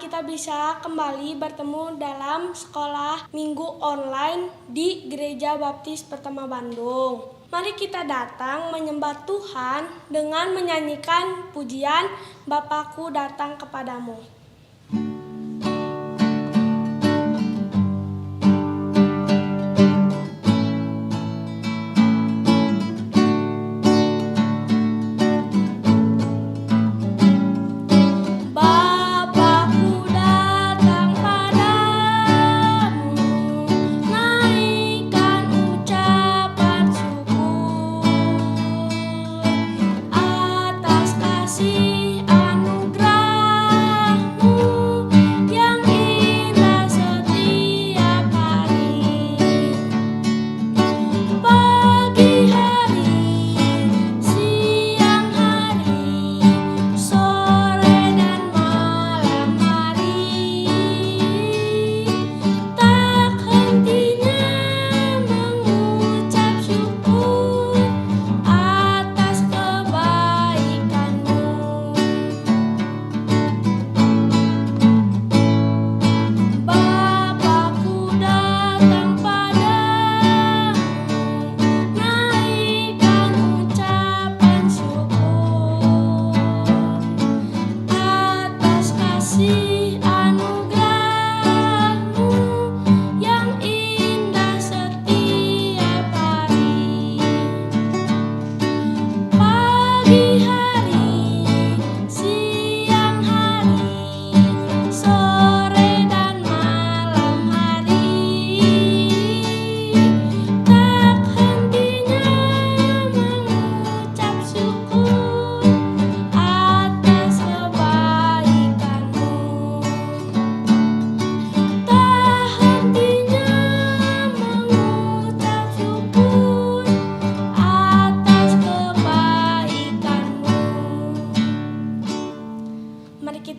kita bisa kembali bertemu dalam sekolah minggu online di Gereja Baptis Pertama Bandung. Mari kita datang menyembah Tuhan dengan menyanyikan pujian Bapakku Datang Kepadamu.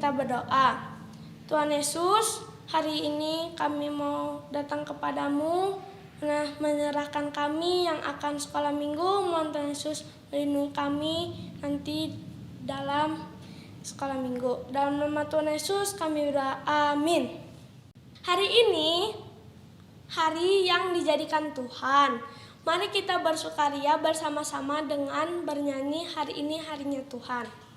Berdoa. Tuhan Yesus, hari ini kami mau datang kepadamu, menyerahkan kami yang akan sekolah minggu. Mohon Tuhan Yesus melindungi kami nanti dalam sekolah minggu. Dalam nama Tuhan Yesus kami berdoa, amin. Hari ini hari yang dijadikan Tuhan. Mari kita bersukaria bersama-sama dengan bernyanyi hari ini harinya Tuhan.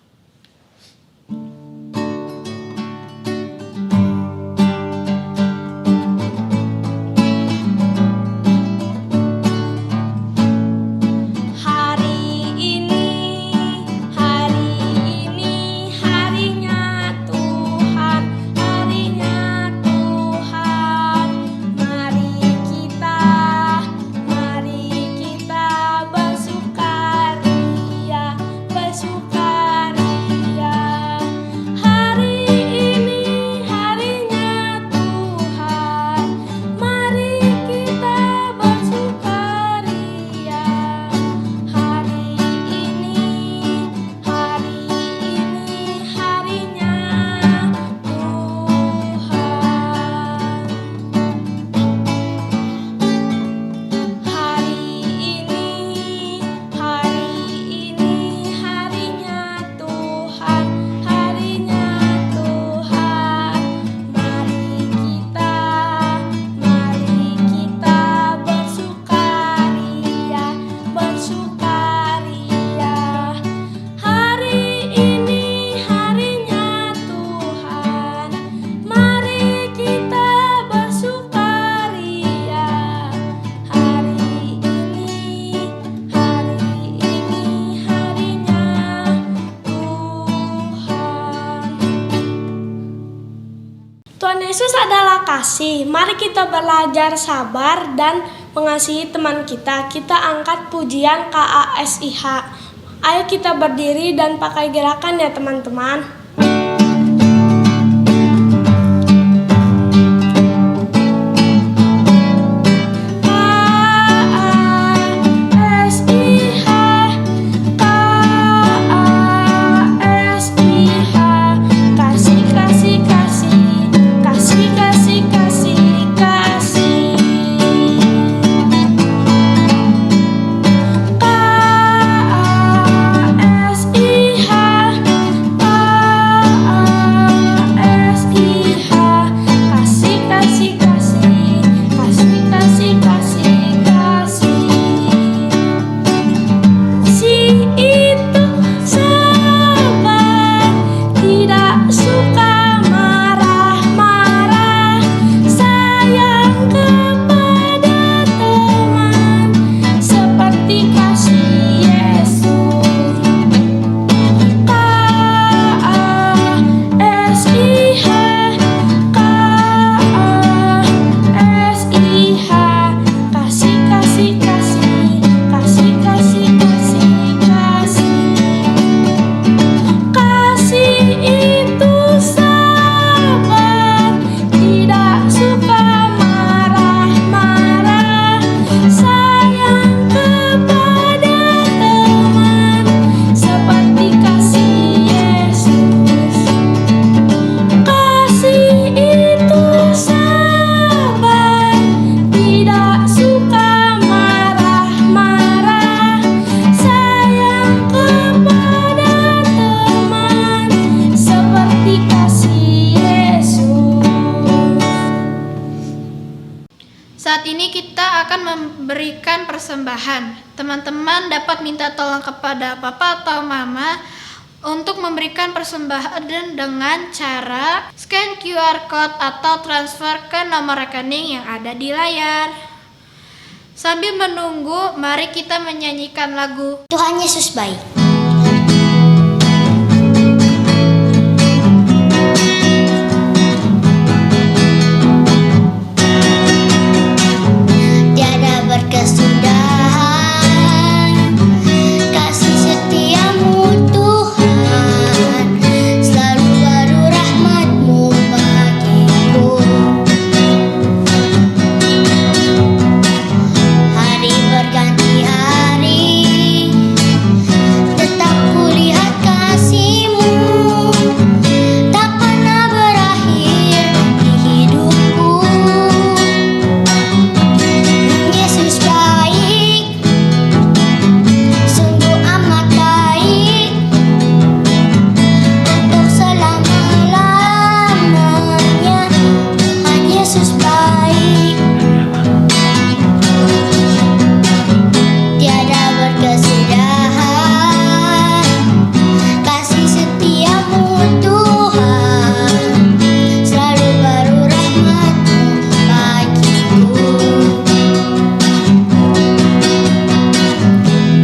Tuhan Yesus adalah kasih. Mari kita belajar sabar dan mengasihi teman kita. Kita angkat pujian KASIH. Ayo kita berdiri dan pakai gerakan ya teman-teman. Saat ini kita akan memberikan persembahan. Teman-teman dapat minta tolong kepada papa atau mama untuk memberikan persembahan dengan cara scan QR Code atau transfer ke nomor rekening yang ada di layar. Sambil menunggu, mari kita menyanyikan lagu Tuhan Yesus baik. Tiada berkesudahan kasih setiamu Tuhan, selalu baru rahmat-Mu bagiku. Hari berganti hari, tetap kulihat kasih-Mu, tak pernah berakhir di hidupku. Yesus baik, sungguh amat baik, untuk selama-lamanya. Tuhan Yesus baik. Tiada berkesudahan kasih setiamu Tuhan, selalu baru rahmat-Mu bagiku.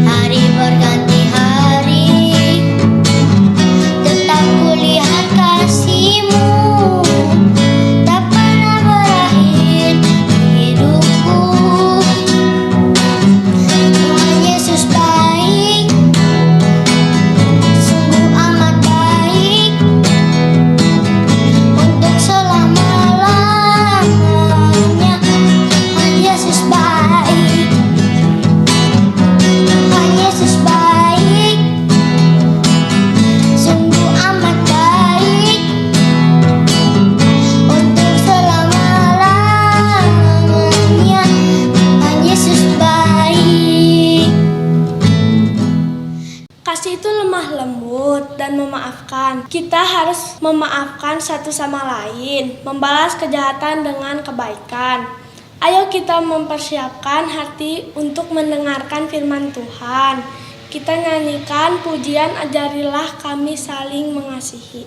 Hari berganti hari, tetap kulihat kasih-Mu, tak pernah berakhir di hidupku. Tuhan Yesus baik, sungguh amat baik, untuk selama-lamanya. Tuhan Yesus baik. Tuhan Yesus baik, sungguh amat baik, untuk selama-lamanya. Tuhan Yesus baik. Kasih itu lemah lembut dan memaafkan. Kita harus memaafkan satu sama lain, membalas kejahatan dengan kebaikan. Ayo kita mempersiapkan hati untuk mendengarkan firman Tuhan. Kita nyanyikan pujian Ajarilah Kami Saling Mengasihi.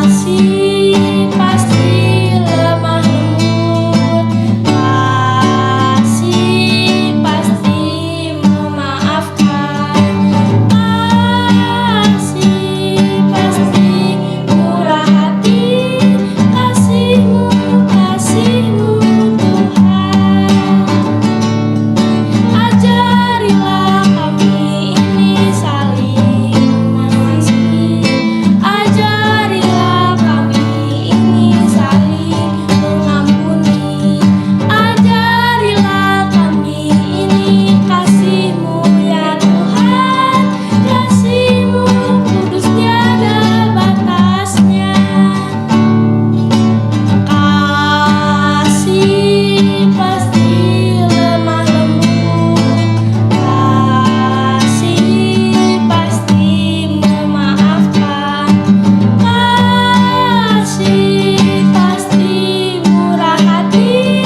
Kasih pasti lemah lembut, kasih pasti memaafkan, kasih pasti murah hati, kasih-Mu, kasih-Mu Tuhan. Ajarilah kami ini saling mengasihi, ajarilah kami ini saling mengampuni, ajarilah kami ini kasih-Mu ya Tuhan, kasih-Mu kudus tiada batasnya. Kasih pasti lemah lembut, kasih pasti memaafkan, kasih pasti murah hati,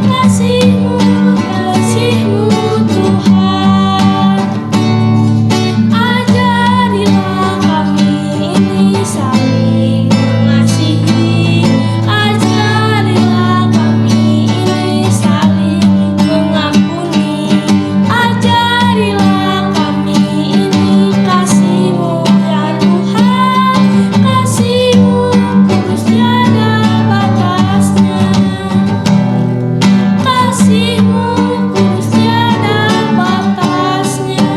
kasih-Mu, kasih-Mu Tuhan. Ajarilah kami ini saling mengasihi, ajarilah kami ini saling mengampuni, ajarilah kami ini kasih-Mu ya Tuhan, kasih-Mu kudus tiada batasnya, kasih-Mu kudus tiada batasnya.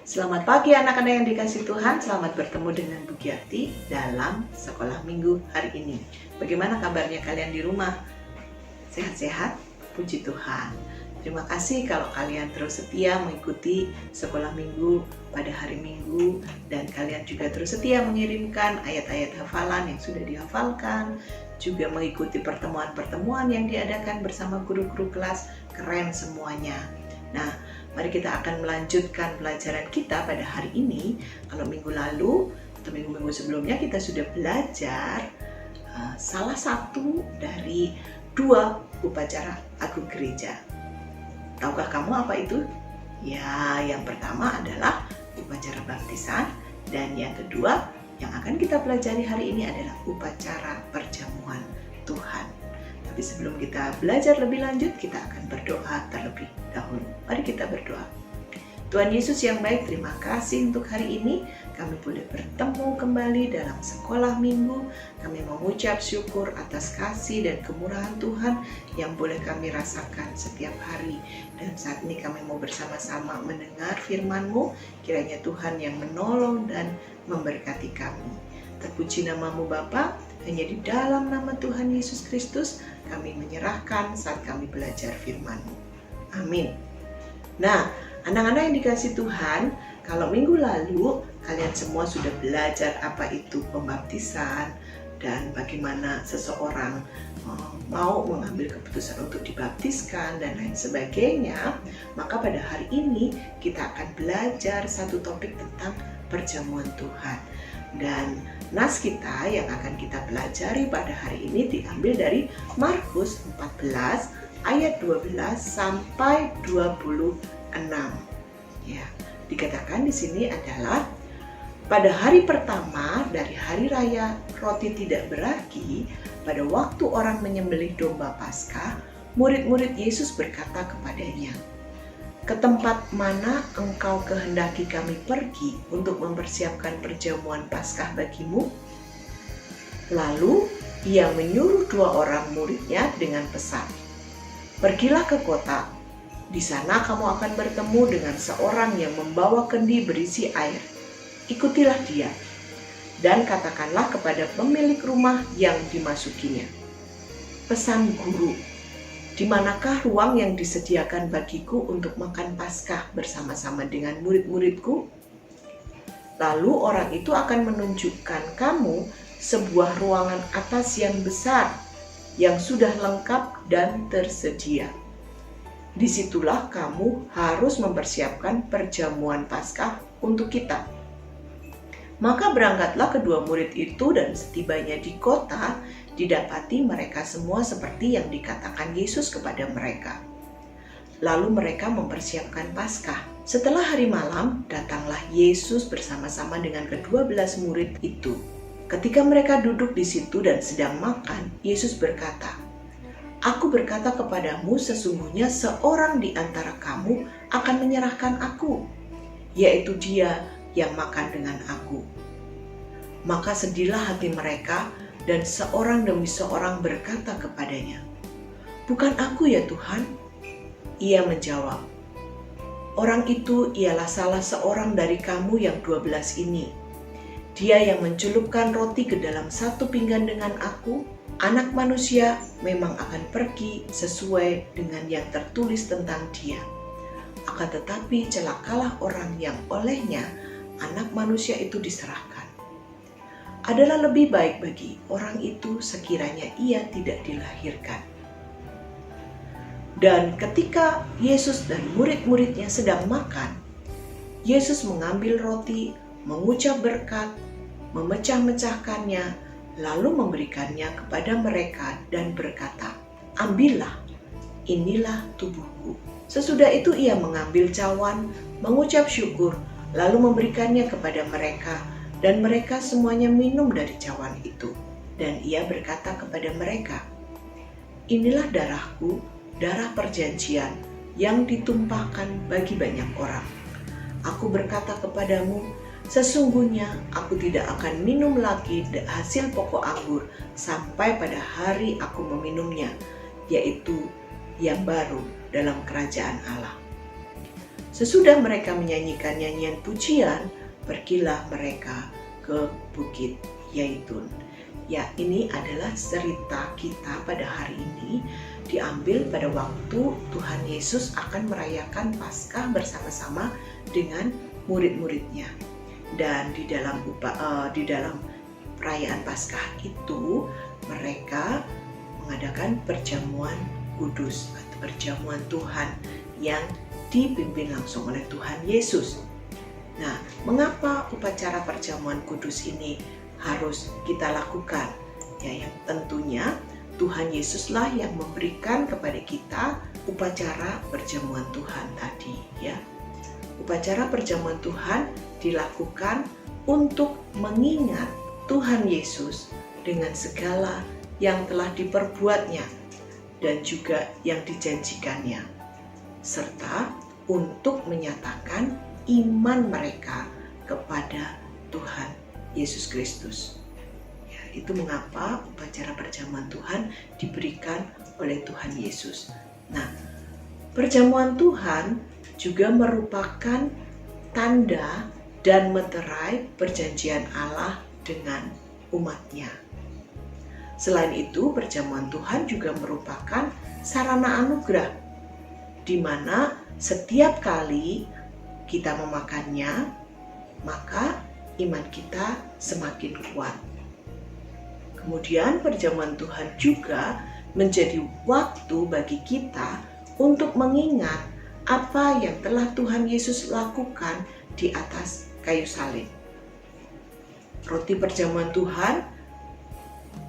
Selamat pagi anak-anak yang dikasih Tuhan, selamat bertemu dengan Bu Giarti dalam sekolah minggu hari ini. Bagaimana kabarnya kalian di rumah? Sehat-sehat? Puji Tuhan. Terima kasih kalau kalian terus setia mengikuti sekolah minggu pada hari Minggu, dan kalian juga terus setia mengirimkan ayat-ayat hafalan yang sudah dihafalkan, juga mengikuti pertemuan-pertemuan yang diadakan bersama guru-guru kelas. Keren semuanya. Nah, mari kita akan melanjutkan pelajaran kita pada hari ini. Kalau minggu lalu atau minggu-minggu sebelumnya kita sudah belajar salah satu dari 2 upacara agung gereja. Tahukah kamu apa itu? Ya, yang pertama adalah upacara baptisan, dan yang kedua yang akan kita pelajari hari ini adalah upacara perjamuan Tuhan. Tapi sebelum kita belajar lebih lanjut, kita akan berdoa terlebih dahulu. Mari kita berdoa. Tuhan Yesus yang baik, terima kasih untuk hari ini. Kami boleh bertemu kembali dalam sekolah minggu. Kami mengucap syukur atas kasih dan kemurahan Tuhan yang boleh kami rasakan setiap hari. Dan saat ini kami mau bersama-sama mendengar firman-Mu. Kiranya Tuhan yang menolong dan memberkati kami. Terpuji namamu Bapa, hanya di dalam nama Tuhan Yesus Kristus kami menyerahkan saat kami belajar firman-Mu. Amin. Nah, anak-anak yang dikasihi Tuhan, kalau minggu lalu kalian semua sudah belajar apa itu pembaptisan dan bagaimana seseorang mau mengambil keputusan untuk dibaptiskan dan lain sebagainya, maka pada hari ini kita akan belajar satu topik tentang perjamuan Tuhan. Dan nas kita yang akan kita pelajari pada hari ini diambil dari Markus 14 ayat 12 sampai 26. Ya, dikatakan di sini adalah pada hari pertama dari hari raya roti tidak beragi, pada waktu orang menyembelih domba Paskah, murid-murid Yesus berkata kepadanya, "Ke tempat mana engkau kehendaki kami pergi untuk mempersiapkan perjamuan Paskah bagimu?" Lalu ia menyuruh 2 orang muridnya dengan pesan, "Pergilah ke kota. Di sana kamu akan bertemu dengan seorang yang membawa kendi berisi air. Ikutilah dia, dan katakanlah kepada pemilik rumah yang dimasukinya, 'Pesan Guru, di manakah ruang yang disediakan bagiku untuk makan Paskah bersama-sama dengan murid-muridku?' Lalu orang itu akan menunjukkan kamu sebuah ruangan atas yang besar, yang sudah lengkap dan tersedia. Disitulah kamu harus mempersiapkan perjamuan Paskah untuk kita." Maka berangkatlah kedua murid itu, dan setibanya di kota, didapati mereka semua seperti yang dikatakan Yesus kepada mereka. Lalu mereka mempersiapkan Paskah. Setelah hari malam, datanglah Yesus bersama-sama dengan ke-12 murid itu. Ketika mereka duduk di situ dan sedang makan, Yesus berkata, "Aku berkata kepadamu, sesungguhnya seorang di antara kamu akan menyerahkan aku, yaitu dia yang makan dengan aku." Maka sedihlah hati mereka, dan seorang demi seorang berkata kepadanya, "Bukan aku ya Tuhan?" Ia menjawab, "Orang itu ialah salah seorang dari kamu yang 12 ini. Dia yang mencelupkan roti ke dalam satu pinggan dengan aku. Anak manusia memang akan pergi sesuai dengan yang tertulis tentang dia. Akan tetapi celakalah orang yang olehnya anak manusia itu diserahkan. Adalah lebih baik bagi orang itu sekiranya ia tidak dilahirkan." Dan ketika Yesus dan murid-muridnya sedang makan, Yesus mengambil roti, mengucap berkat, memecah-mecahkannya, lalu memberikannya kepada mereka dan berkata, "Ambillah, inilah tubuhku." Sesudah itu ia mengambil cawan, mengucap syukur, lalu memberikannya kepada mereka, dan mereka semuanya minum dari cawan itu. Dan ia berkata kepada mereka, "Inilah darahku, darah perjanjian yang ditumpahkan bagi banyak orang. Aku berkata kepadamu, sesungguhnya aku tidak akan minum lagi hasil pokok anggur sampai pada hari aku meminumnya, yaitu yang baru dalam kerajaan Allah." Sesudah mereka menyanyikan nyanyian pujian, pergilah mereka ke Bukit Yaitun. Ya, ini adalah cerita kita pada hari ini, diambil pada waktu Tuhan Yesus akan merayakan Paskah bersama-sama dengan murid-muridnya. Dan di dalam perayaan Paskah itu mereka mengadakan perjamuan kudus atau perjamuan Tuhan yang dipimpin langsung oleh Tuhan Yesus. Nah, mengapa upacara perjamuan kudus ini harus kita lakukan? Ya, yang tentunya Tuhan Yesuslah yang memberikan kepada kita upacara perjamuan Tuhan tadi, ya. Upacara perjamuan Tuhan dilakukan untuk mengingat Tuhan Yesus dengan segala yang telah diperbuatnya dan juga yang dijanjikannya, serta untuk menyatakan iman mereka kepada Tuhan Yesus Kristus. Ya, itu mengapa upacara perjamuan Tuhan diberikan oleh Tuhan Yesus. Nah, perjamuan Tuhan juga merupakan tanda dan meterai perjanjian Allah dengan umatnya. Selain itu, perjamuan Tuhan juga merupakan sarana anugerah, di mana setiap kali kita memakannya, maka iman kita semakin kuat. Kemudian perjamuan Tuhan juga menjadi waktu bagi kita untuk mengingat apa yang telah Tuhan Yesus lakukan di atas kayu salib. Roti perjamuan Tuhan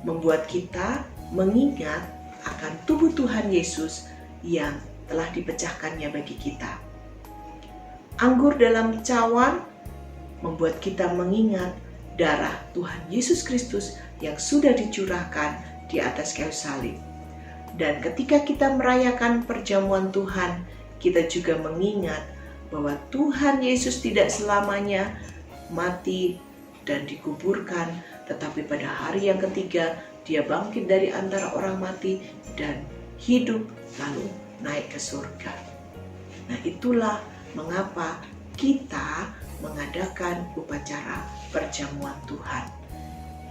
membuat kita mengingat akan tubuh Tuhan Yesus yang telah dipecahkannya bagi kita. Anggur dalam cawan membuat kita mengingat darah Tuhan Yesus Kristus yang sudah dicurahkan di atas kayu salib. Dan ketika kita merayakan perjamuan Tuhan, kita juga mengingat bahwa Tuhan Yesus tidak selamanya mati dan dikuburkan, tetapi pada hari yang ketiga Dia bangkit dari antara orang mati dan hidup lalu naik ke surga. Nah, itulah mengapa kita mengadakan upacara perjamuan Tuhan.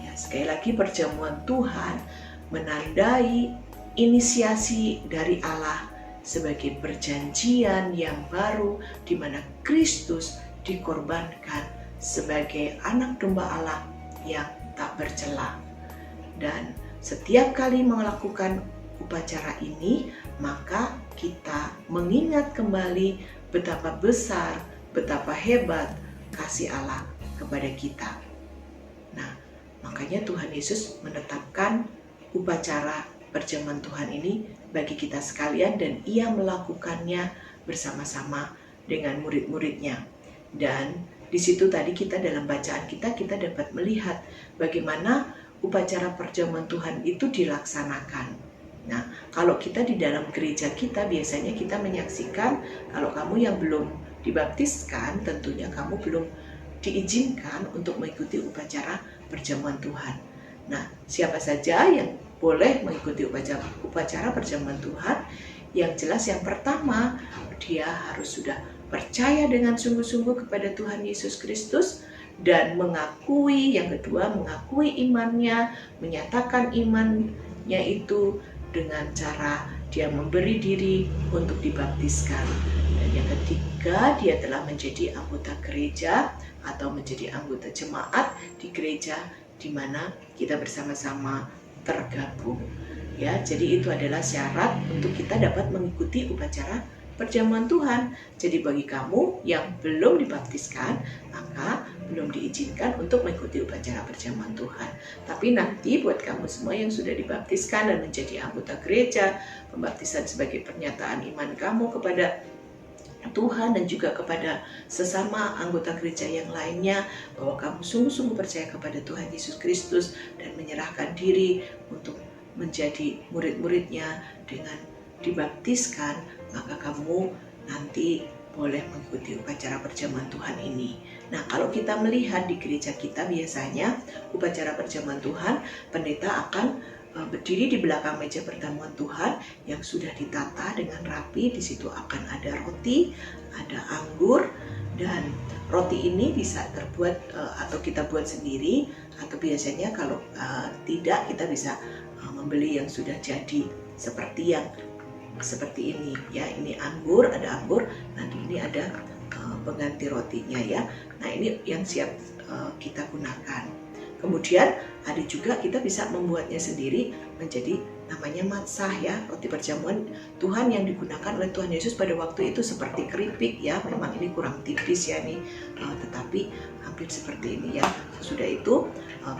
Ya, sekali lagi, perjamuan Tuhan menandai inisiasi dari Allah sebagai perjanjian yang baru di mana Kristus dikorbankan sebagai anak domba Allah yang tak bercela. Dan setiap kali melakukan upacara ini, maka kita mengingat kembali betapa besar, betapa hebat kasih Allah kepada kita. Nah, makanya Tuhan Yesus menetapkan upacara perjamuan Tuhan ini bagi kita sekalian, dan Ia melakukannya bersama-sama dengan murid-muridnya. Dan di situ tadi kita dalam bacaan kita dapat melihat bagaimana upacara perjamuan Tuhan itu dilaksanakan. Nah, kalau kita di dalam gereja kita biasanya kita menyaksikan, kalau kamu yang belum dibaptiskan, tentunya kamu belum diizinkan untuk mengikuti upacara perjamuan Tuhan. Nah, siapa saja yang boleh mengikuti upacara perjamuan Tuhan? Yang jelas yang pertama, dia harus sudah percaya dengan sungguh-sungguh kepada Tuhan Yesus Kristus dan mengakui, yang kedua, mengakui imannya, menyatakan imannya itu dengan cara dia memberi diri untuk dibaptiskan. Dan yang ketiga, dia telah menjadi anggota gereja atau menjadi anggota jemaat di gereja di mana kita bersama-sama tergabung. Ya, jadi itu adalah syarat untuk kita dapat mengikuti upacara perjamuan Tuhan. Jadi bagi kamu yang belum dibaptiskan, maka belum diizinkan untuk mengikuti upacara perjamuan Tuhan. Tapi nanti buat kamu semua yang sudah dibaptiskan dan menjadi anggota gereja, pembaptisan sebagai pernyataan iman kamu kepada Tuhan dan juga kepada sesama anggota gereja yang lainnya, bahwa kamu sungguh-sungguh percaya kepada Tuhan Yesus Kristus dan menyerahkan diri untuk menjadi murid-muridnya dengan dibaptiskan, maka kamu nanti boleh mengikuti upacara perjamuan Tuhan ini. Nah, kalau kita melihat di gereja kita biasanya upacara perjamuan Tuhan, pendeta akan berdiri di belakang meja perjamuan Tuhan yang sudah ditata dengan rapi. Di situ akan ada roti, ada anggur, Dan roti ini bisa terbuat atau kita buat sendiri, atau biasanya kalau tidak, kita bisa membeli yang sudah jadi seperti ini ya. Ini anggur, ada anggur, nanti ini ada pengganti rotinya ya. Nah, ini yang siap kita gunakan. Kemudian ada juga kita bisa membuatnya sendiri menjadi namanya matzah ya, roti perjamuan Tuhan yang digunakan oleh Tuhan Yesus pada waktu itu seperti keripik ya. Memang ini kurang tipis ya nih, tetapi hampir seperti ini ya. Sesudah itu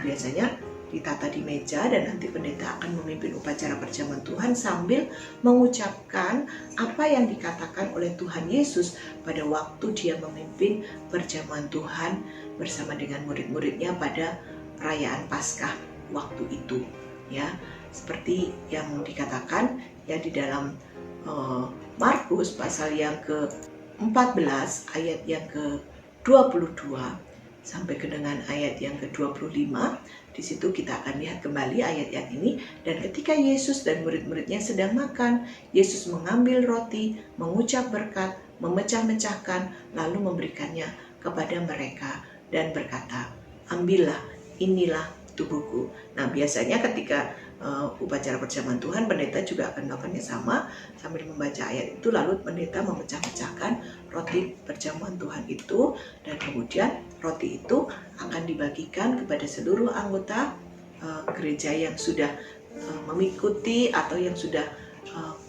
biasanya ditata di meja dan nanti pendeta akan memimpin upacara perjamuan Tuhan sambil mengucapkan apa yang dikatakan oleh Tuhan Yesus pada waktu dia memimpin perjamuan Tuhan bersama dengan murid-muridnya pada perayaan Paskah waktu itu ya. Seperti yang dikatakan ya di dalam Markus pasal yang ke-14 ayat yang ke-22 sampai ke dengan ayat yang ke-25. Di situ kita akan lihat kembali ayat-ayat ini. Dan ketika Yesus dan murid-muridnya sedang makan, Yesus mengambil roti, mengucap berkat, memecah-mecahkan, lalu memberikannya kepada mereka dan berkata, "Ambillah, inilah tubuhku." Nah, biasanya ketika upacara perjamuan Tuhan, pendeta juga akan melakukannya sama sambil membaca ayat itu, lalu pendeta memecah-mecahkan roti perjamuan Tuhan itu, dan kemudian roti itu akan dibagikan kepada seluruh anggota gereja yang sudah mengikuti atau yang sudah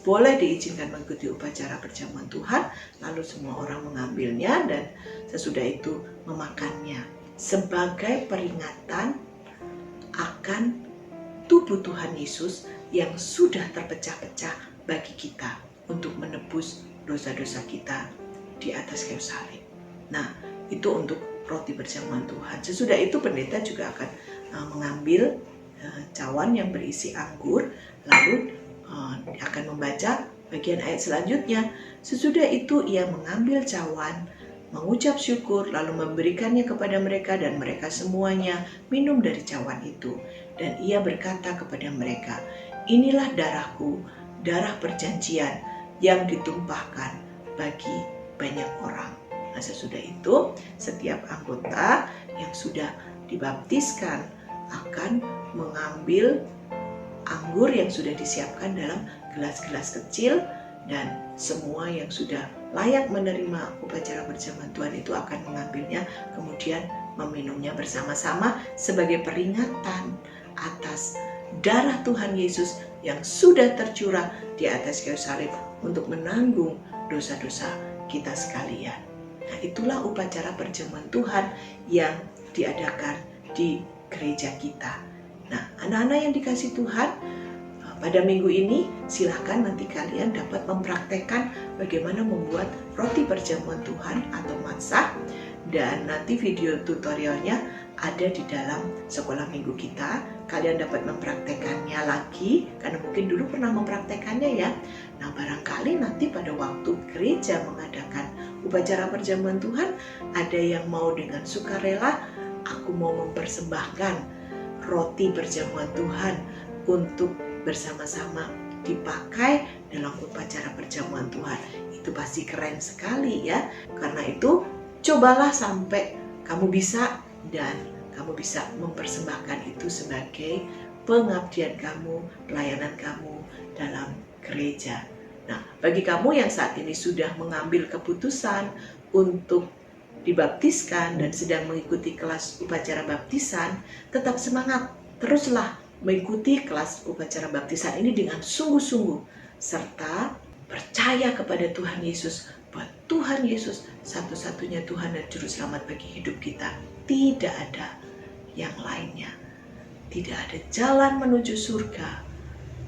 boleh diizinkan mengikuti upacara perjamuan Tuhan. Lalu semua orang mengambilnya dan sesudah itu memakannya sebagai peringatan akan tubuh Tuhan Yesus yang sudah terpecah-pecah bagi kita untuk menebus dosa-dosa kita di atas kayu salib. Nah, itu untuk roti perjamuan Tuhan. Sesudah itu pendeta juga akan mengambil cawan yang berisi anggur, lalu akan membaca bagian ayat selanjutnya. Sesudah itu ia mengambil cawan, mengucap syukur, lalu memberikannya kepada mereka, dan mereka semuanya minum dari cawan itu. Dan ia berkata kepada mereka, "Inilah darahku, darah perjanjian yang ditumpahkan bagi banyak orang." Nah, sesudah itu setiap anggota yang sudah dibaptiskan akan mengambil anggur yang sudah disiapkan dalam gelas-gelas kecil, dan semua yang sudah layak menerima upacara perjamuan Tuhan itu akan mengambilnya, kemudian meminumnya bersama-sama sebagai peringatan atas darah Tuhan Yesus yang sudah tercurah di atas kayu salib untuk menanggung dosa-dosa kita sekalian. Nah, itulah upacara perjamuan Tuhan yang diadakan di gereja kita. Nah, anak-anak yang dikasih Tuhan, pada minggu ini silakan nanti kalian dapat mempraktekkan bagaimana membuat roti perjamuan Tuhan atau matzah, dan nanti video tutorialnya ada di dalam sekolah minggu kita. Kalian dapat mempraktekannya lagi karena mungkin dulu pernah mempraktekannya ya. Nah, barangkali nanti pada waktu gereja mengadakan upacara perjamuan Tuhan, ada yang mau dengan sukarela, "Aku mau mempersembahkan roti perjamuan Tuhan untuk bersama-sama dipakai dalam upacara perjamuan Tuhan." Itu pasti keren sekali ya. Karena itu cobalah sampai kamu bisa, dan kamu bisa mempersembahkan itu sebagai pengabdian kamu, pelayanan kamu dalam gereja. Nah, bagi kamu yang saat ini sudah mengambil keputusan untuk dibaptiskan dan sedang mengikuti kelas upacara baptisan, tetap semangat, teruslah mengikuti kelas upacara baptisan ini dengan sungguh-sungguh, serta percaya kepada Tuhan Yesus, bahwa Tuhan Yesus satu-satunya Tuhan dan Juru Selamat bagi hidup kita. Tidak ada yang lainnya. Tidak ada jalan menuju surga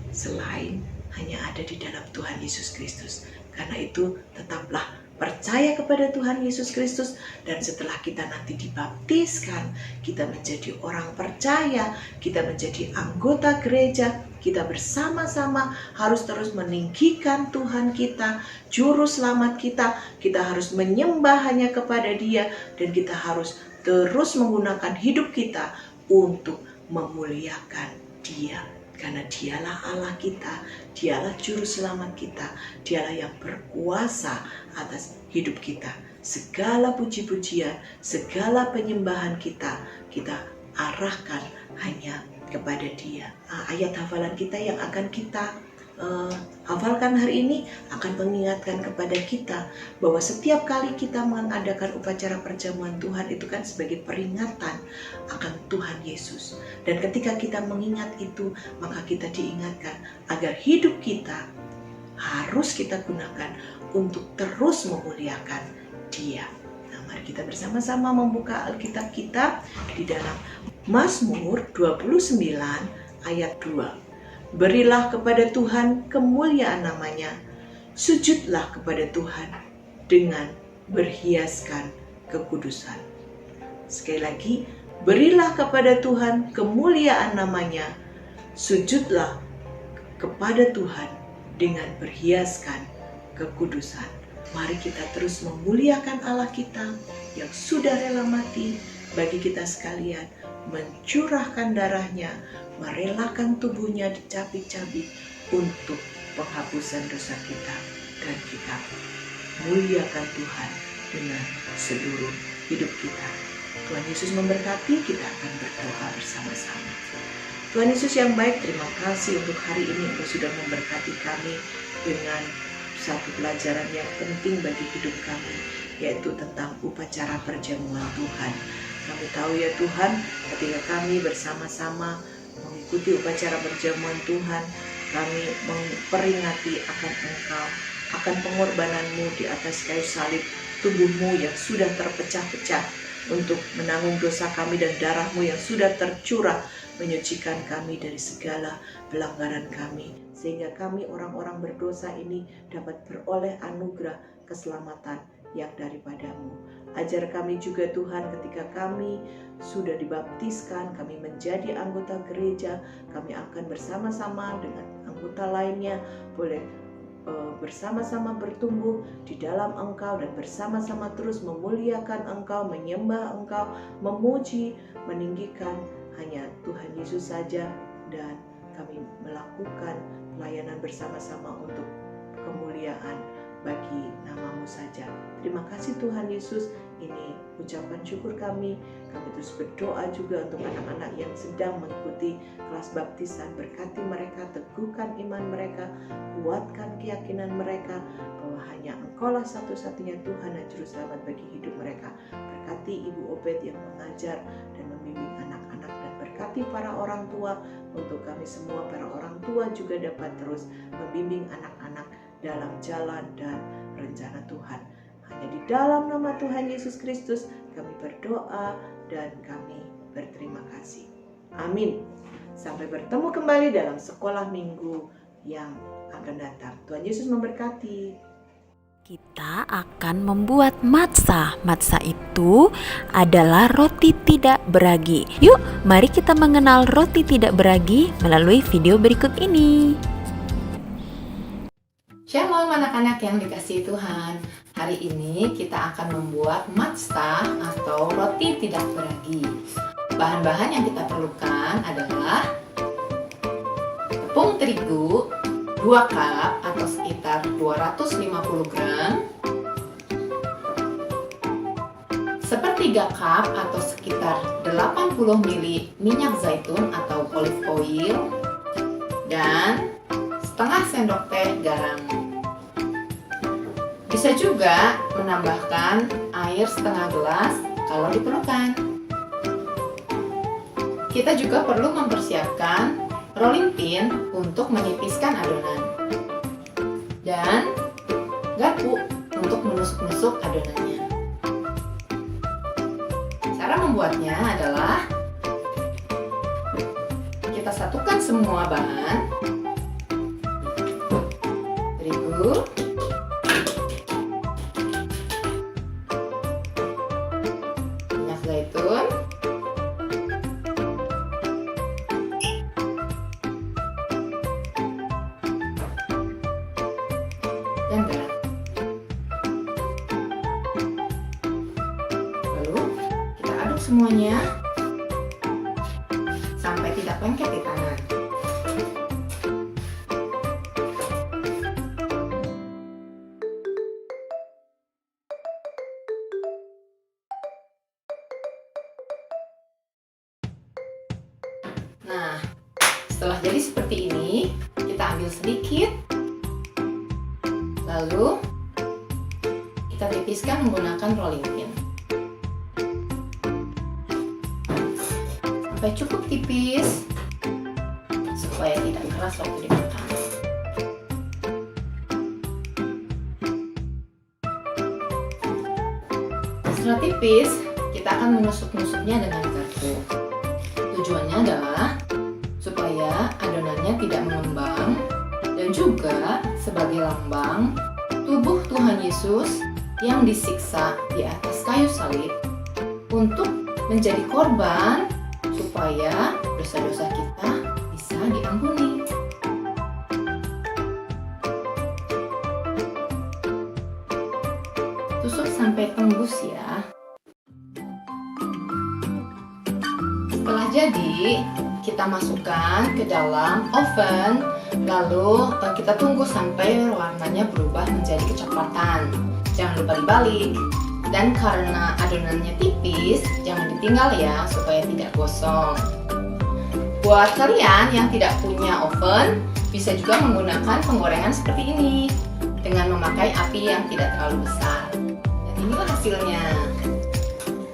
selain hanya ada di dalam Tuhan Yesus Kristus. Karena itu tetaplah percaya kepada Tuhan Yesus Kristus, dan setelah kita nanti dibaptiskan, kita menjadi orang percaya, kita menjadi anggota gereja, kita bersama-sama harus terus meninggikan Tuhan kita, Juru Selamat kita. Kita harus menyembah hanya kepada Dia, dan kita harus terus menggunakan hidup kita untuk memuliakan Dia. Karena Dialah Allah kita, Dialah Juru Selamat kita, Dialah yang berkuasa atas hidup kita. segala puji-pujian, segala penyembahan kita arahkan hanya kepada Dia. Ayat hafalan kita yang akan kita hafalkan hari ini akan mengingatkan kepada kita bahwa setiap kali kita mengadakan upacara perjamuan Tuhan itu kan sebagai peringatan akan Tuhan Yesus. Dan ketika kita mengingat itu, maka kita diingatkan agar hidup kita harus kita gunakan untuk terus memuliakan Dia. Nah, mari kita bersama-sama membuka Alkitab kita di dalam Mazmur 29 ayat 2. Berilah kepada Tuhan kemuliaan namanya, sujudlah kepada Tuhan dengan berhiaskan kekudusan. Sekali lagi, berilah kepada Tuhan kemuliaan namanya, sujudlah kepada Tuhan dengan berhiaskan kekudusan. Mari kita terus memuliakan Allah kita yang sudah rela mati bagi kita sekalian, mencurahkan darahnya, merelakan tubuhnya dicabik-cabik untuk penghapusan dosa kita, dan kita muliakan Tuhan dengan seluruh hidup kita. Tuhan Yesus memberkati, kita akan berdoa bersama-sama. Tuhan Yesus yang baik, terima kasih untuk hari ini Engkau sudah memberkati kami dengan satu pelajaran yang penting bagi hidup kami, yaitu tentang upacara perjamuan Tuhan. Kami tahu ya Tuhan, ketika kami bersama-sama mengikuti upacara perjamuan Tuhan, kami memperingati akan Engkau, akan pengorbanan-Mu di atas kayu salib, tubuh-Mu yang sudah terpecah-pecah untuk menanggung dosa kami, dan darah-Mu yang sudah tercurah menyucikan kami dari segala pelanggaran kami, sehingga kami orang-orang berdosa ini dapat beroleh anugerah keselamatan yang daripada-Mu. Ajar kami juga Tuhan, ketika kami sudah dibaptiskan, kami menjadi anggota gereja, kami akan bersama-sama dengan anggota lainnya boleh bersama-sama bertumbuh di dalam Engkau, dan bersama-sama terus memuliakan Engkau, menyembah Engkau, memuji, meninggikan hanya Tuhan Yesus saja, dan kami melakukan pelayanan bersama-sama untuk kemuliaan bagi nama-Mu saja. Terima kasih Tuhan Yesus. Ini ucapan syukur kami. Kami terus berdoa juga untuk anak-anak yang sedang mengikuti kelas baptisan. Berkati mereka, teguhkan iman mereka, kuatkan keyakinan mereka bahwa hanya Engkau-lah satu-satunya Tuhan dan Juru Selamat bagi hidup mereka. Berkati Ibu Obed yang mengajar dan membimbing anak-anak, dan berkati para orang tua. Untuk kami semua, para orang tua juga dapat terus membimbing anak-anak dalam jalan dan rencana Tuhan. Hanya di dalam nama Tuhan Yesus Kristus kami berdoa dan kami berterima kasih. Amin. Sampai bertemu kembali dalam sekolah minggu yang akan datang. Tuhan Yesus memberkati. Kita akan membuat matzah. Matzah itu adalah roti tidak beragi. Yuk, mari kita mengenal roti tidak beragi melalui video berikut ini. Shalom anak-anak yang dikasihi Tuhan. Hari ini kita akan membuat matzah atau roti tidak beragi. Bahan-bahan yang kita perlukan adalah tepung terigu 2 cup atau sekitar 250 gram, sepertiga cup atau sekitar 80 ml minyak zaitun atau olive oil, dan setengah sendok teh garam. Bisa juga menambahkan air setengah gelas kalau diperlukan. Kita juga perlu mempersiapkan rolling pin untuk menipiskan adonan, dan garpu untuk menusuk-nusuk adonannya. Cara membuatnya adalah kita satukan semua bahan: terigu, minyak zaitun, dan garam. Lalu kita aduk semuanya sampai tidak lengket di tangan. Setelah jadi seperti ini, kita ambil sedikit, lalu kita tipiskan menggunakan rolling pin sampai cukup tipis supaya tidak keras waktu dimakan. Setelah tipis, kita akan menusuk-nusuknya dengan garpu. Tujuannya adalah supaya adonannya tidak mengembang dan juga sebagai lambang tubuh Tuhan Yesus yang disiksa di atas kayu salib untuk menjadi korban supaya dosa-dosa kita bisa diampuni. Tusuk sampai tembus ya. Setelah jadi, kita masukkan ke dalam oven, lalu kita tunggu sampai warnanya berubah menjadi kecoklatan. Jangan lupa dibalik. Dan karena adonannya tipis, jangan ditinggal ya supaya tidak gosong. Buat kalian yang tidak punya oven, bisa juga menggunakan penggorengan seperti ini dengan memakai api yang tidak terlalu besar. Dan inilah hasilnya.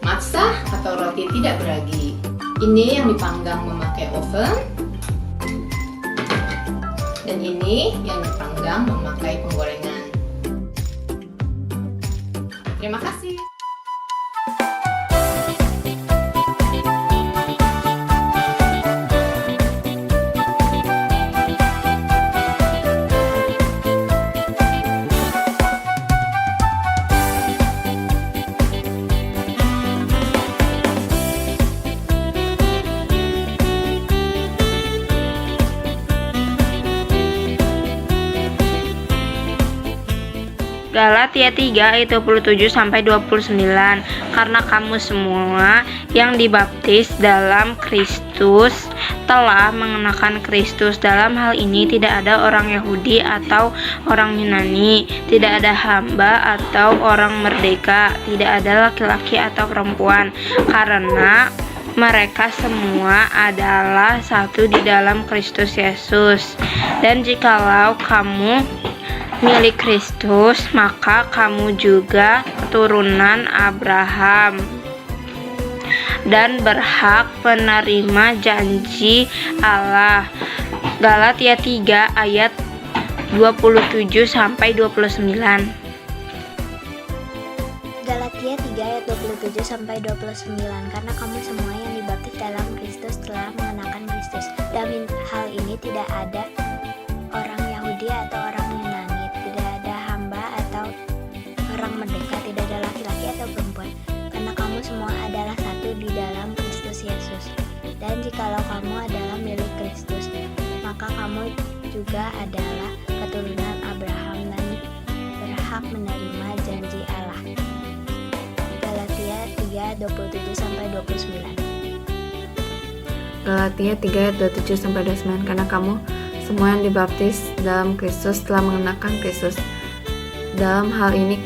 Matsah atau roti tidak beragi. Ini yang dipanggang memakai oven, dan ini yang dipanggang memakai penggorengan. Terima kasih. Galatia 3 ayat 27 sampai 29. Karena kamu semua yang dibaptis dalam Kristus telah mengenakan Kristus. Dalam hal ini tidak ada orang Yahudi atau orang Yunani, tidak ada hamba atau orang merdeka, tidak ada laki-laki atau perempuan, karena mereka semua adalah satu di dalam Kristus Yesus. Dan jikalau kamu milik Kristus, maka kamu juga keturunan Abraham dan berhak menerima janji Allah. Galatia 3 ayat 27 sampai 29. Galatia 3 ayat 27 sampai 29. Karena kamu semua yang dibaptis dalam Kristus telah mengenakan Kristus. Dalam hal ini tidak ada orang Yahudi atau orang Yunani, tidak ada hamba atau orang merdeka, tidak ada laki-laki atau perempuan, karena kamu semua adalah satu di dalam Kristus Yesus. Dan jikalau kamu adalah milik Kristus, maka kamu juga adalah keturunan Abraham dan berhak menerima janji Allah. Galatia 3 27 sampai 29. Galatia 3 ayat 27 sampai 29. Karena kamu semua yang dibaptis dalam Kristus telah mengenakan Kristus. Dalam hal ini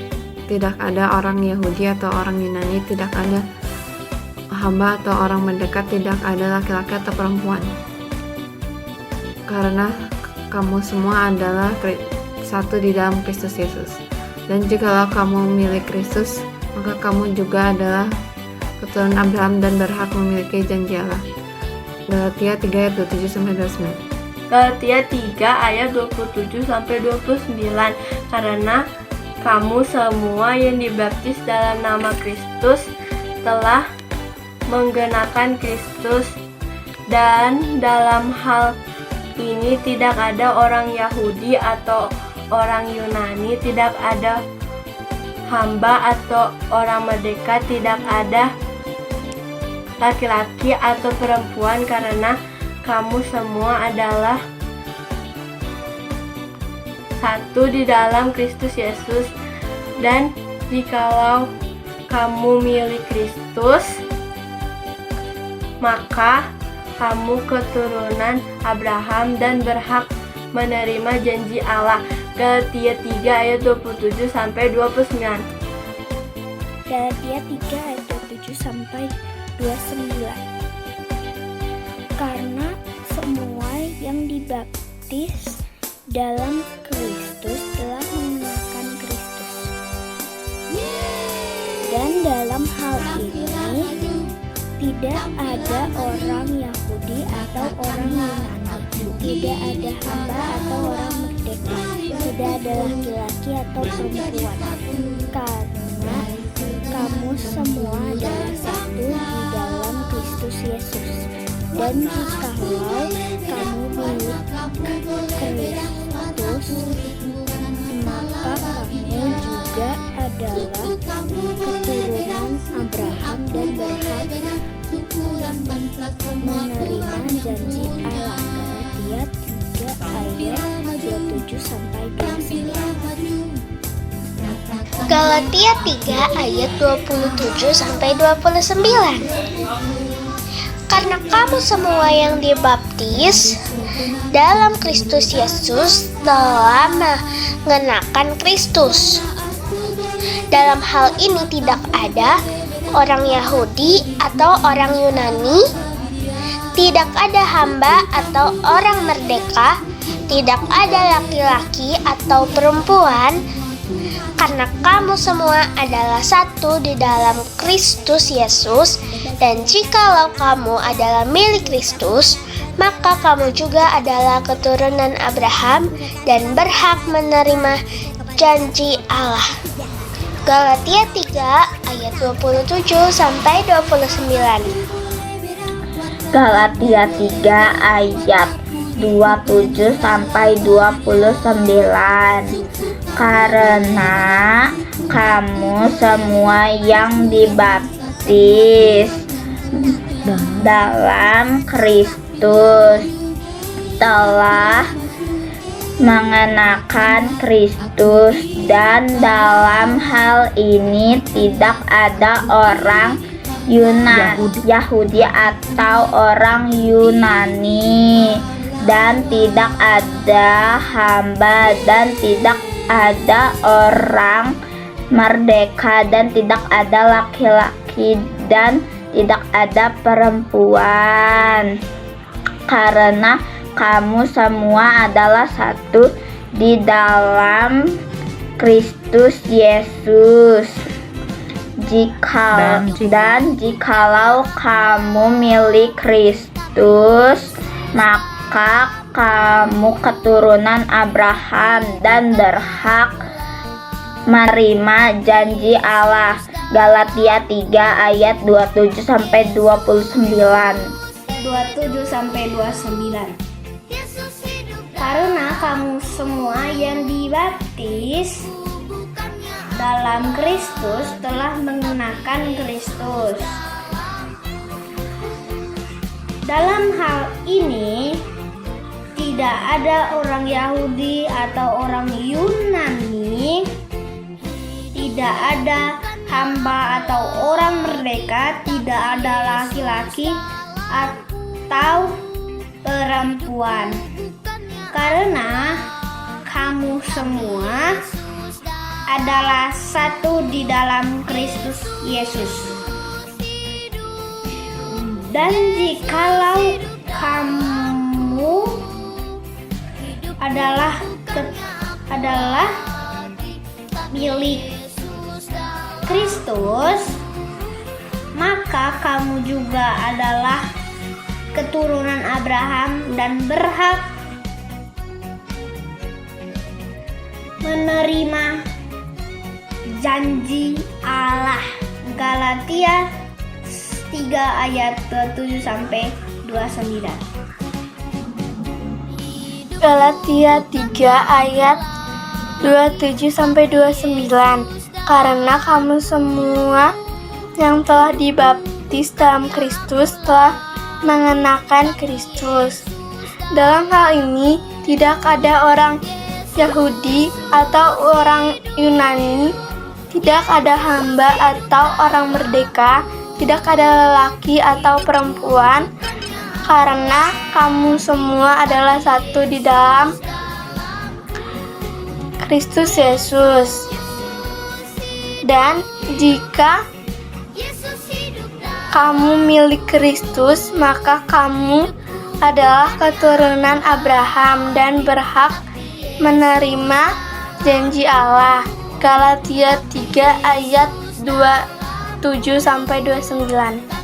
tidak ada orang Yahudi atau orang Yunani, tidak ada hamba atau orang mendekat, tidak ada laki-laki atau perempuan, karena kamu semua adalah satu di dalam Kristus Yesus. Dan jikalau kamu milik Kristus, maka kamu juga adalah keturunan Abraham dan berhak memiliki janji Allah. Galatia 3 ayat 27 sampai 29. Galatia 3 ayat 27 sampai 29. Karena kamu semua yang dibaptis dalam nama Kristus telah menggenakan Kristus, dan dalam hal ini tidak ada orang Yahudi atau orang Yunani, tidak ada hamba atau orang merdeka, tidak ada laki-laki atau perempuan, karena kamu semua adalah satu di dalam Kristus Yesus. Dan jikalau kamu milik Kristus, maka kamu keturunan Abraham dan berhak menerima janji Allah. Galatia 3 ayat 27 sampai 29. Galatia 3 ayat 27 sampai 29. Karena semua yang dibaptis dalam Kristus telah mengenakan Kristus. Dan dalam hal ini tidak ada orang Yahudi atau orang Yunani, tidak ada hamba atau orang merdeka, tidak ada laki-laki atau perempuan, karena kamu semua adalah satu di dalam Kristus Yesus. Dan jikalau kamu milik Kristus, maka kamu juga adalah keturunan Abraham dan berhak menerima janji Allah. Galatia 3 ayat 27 sampai 29. Galatia 3 ayat 27 sampai 29. Karena kamu semua yang dibaptis dalam Kristus Yesus telah mengenakan Kristus. Dalam hal ini tidak ada orang Yahudi atau orang Yunani, tidak ada hamba atau orang merdeka, tidak ada laki-laki atau perempuan, karena kamu semua adalah satu di dalam Kristus Yesus. Dan jikalau kamu adalah milik Kristus, maka kamu juga adalah keturunan Abraham dan berhak menerima janji Allah. Galatia 3 ayat 27 sampai 29. Galatia 3 ayat 27 sampai 29. Karena kamu semua yang dibaptis dalam Kristus telah mengenakan Kristus, dan dalam hal ini tidak ada orang Yahudi atau orang Yunani, dan tidak ada hamba, dan tidak ada orang merdeka, dan tidak ada laki-laki, dan tidak ada perempuan, karena kamu semua adalah satu di dalam Kristus Yesus. Jikalau kamu milik Kristus, maka kamu keturunan Abraham dan berhak menerima janji Allah. Galatia 3 ayat 27 sampai 29. 27 sampai 29. Karena kamu semua yang dibaptis dalam Kristus telah mengenakan Kristus. Dalam hal ini tidak ada orang Yahudi atau orang Yunani, tidak ada hamba atau orang merdeka, tidak ada laki-laki atau perempuan, karena kamu semua adalah satu di dalam Kristus Yesus. Dan jikalau kamu adalah milik Kristus, maka kamu juga adalah keturunan Abraham dan berhak menerima janji Allah. Galatia 3 ayat 27 sampai 29. Galatia 3 ayat 27 sampai 29. Karena kamu semua yang telah dibaptis dalam Kristus telah mengenakan Kristus. Dalam hal ini tidak ada orang Yahudi atau orang Yunani, tidak ada hamba atau orang merdeka, tidak ada lelaki atau perempuan, karena kamu semua adalah satu di dalam Kristus Yesus. Dan jika kamu milik Kristus, maka kamu adalah keturunan Abraham dan berhak menerima janji Allah. Galatia 3 ayat 27-29.